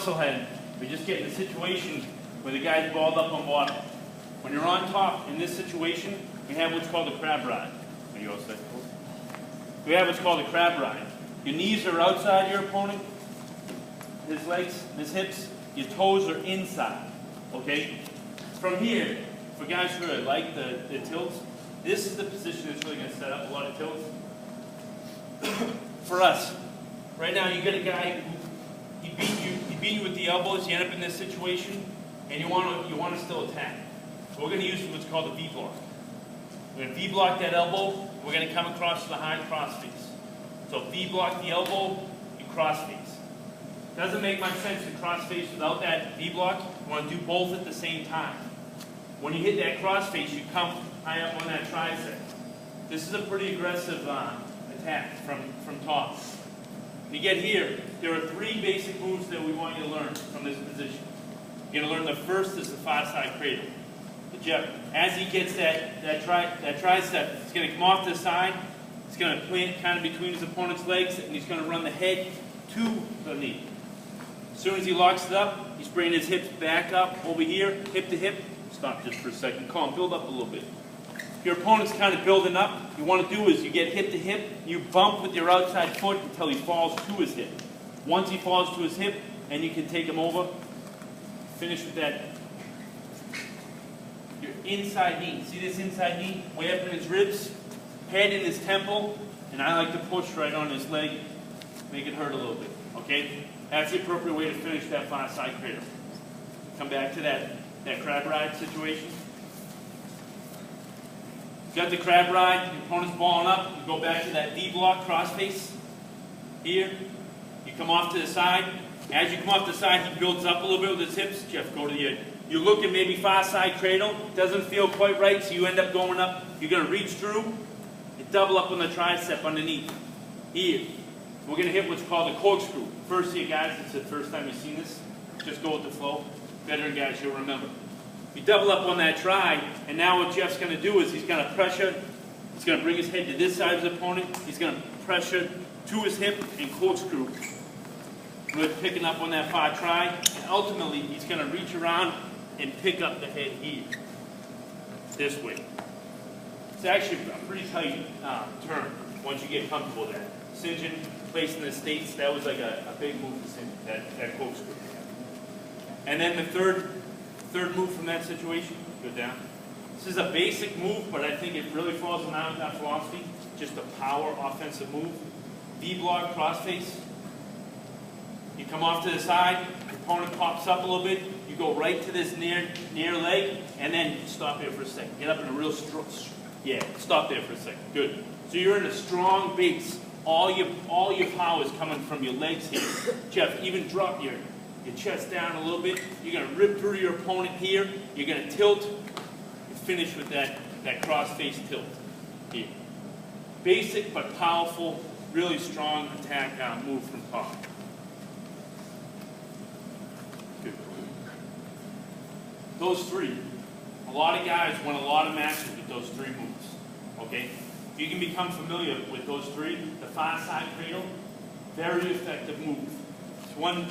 muscle head, we just get in a situation where the guy's balled up on bottom. When you're on top in this situation, we have what's called a crab ride. Are you all set? We have what's called a crab ride. Your knees are outside your opponent, his legs, his hips, your toes are inside. Okay? From here, for guys who really like the tilts, this is the position that's really going to set up a lot of tilts. For us, right now you get a guy who he beat you with the elbows, you end up in this situation, and you want to still attack. So we're going to use what's called a V block. We're going to V block that elbow, we're going to come across to the high cross face. So V block the elbow, you cross face. Doesn't make much sense to cross face without that V block. You want to do both at the same time. When you hit that cross face, you come high up on that tricep. This is a pretty aggressive attack from top. You get here, there are 3 basic moves that we want you to learn from this position. You're going to learn the first is the far side cradle. But Jeff, as he gets that tricep, he's going to come off the side, he's going to plant kind of between his opponent's legs, and he's going to run the head to the knee. As soon as he locks it up, he's bringing his hips back up over here, hip to hip. Stop just for a second. Calm, build up a little bit. Your opponent's kind of building up. You want to do is you get hip to hip, you bump with your outside foot until he falls to his hip. Once he falls to his hip, and you can take him over, finish with that. Your inside knee. See this inside knee? Way up in his ribs, head in his temple, and I like to push right on his leg, make it hurt a little bit. Okay? That's the appropriate way to finish that far side cradle. Come back to that crab ride situation. Got the crab ride, your opponent's balling up, you go back to that V block cross face. Here, you come off to the side. As you come off the side, he builds up a little bit with his hips. Jeff, go to the edge. You look at maybe far side cradle, doesn't feel quite right, so you end up going up. You're going to reach through, you double up on the tricep underneath. Here, we're going to hit what's called a corkscrew. First here, guys, it's the first time you've seen this. Just go with the flow. Veteran guys, you'll remember. You double up on that try, and now what Jeff's going to do is he's going to pressure, he's going to bring his head to this side of his opponent, he's going to pressure to his hip and corkscrew. We're picking up on that far try, and ultimately he's going to reach around and pick up the head here, this way. It's actually a pretty tight turn once you get comfortable with that. Sinjin, placed in the States, that was like a big move to Sinjin, that corkscrew. And then the third move from that situation, go down. This is a basic move, but I think it really falls in line with that philosophy. Just a power offensive move. V-block, crossface. You come off to the side, your opponent pops up a little bit, you go right to this near leg, and then stop there for a second. Get up in a real strong, yeah, stop there for a second. Good. So you're in a strong base. All your power is coming from your legs here. Jeff, even drop your chest down a little bit. You're going to rip through your opponent here. You're going to tilt. You finish with that cross-face tilt here. Basic but powerful, really strong attack move from top. Good. Those 3. A lot of guys win a lot of matches with those 3 moves. Okay? If you can become familiar with those 3, the far side cradle, very effective move. It's one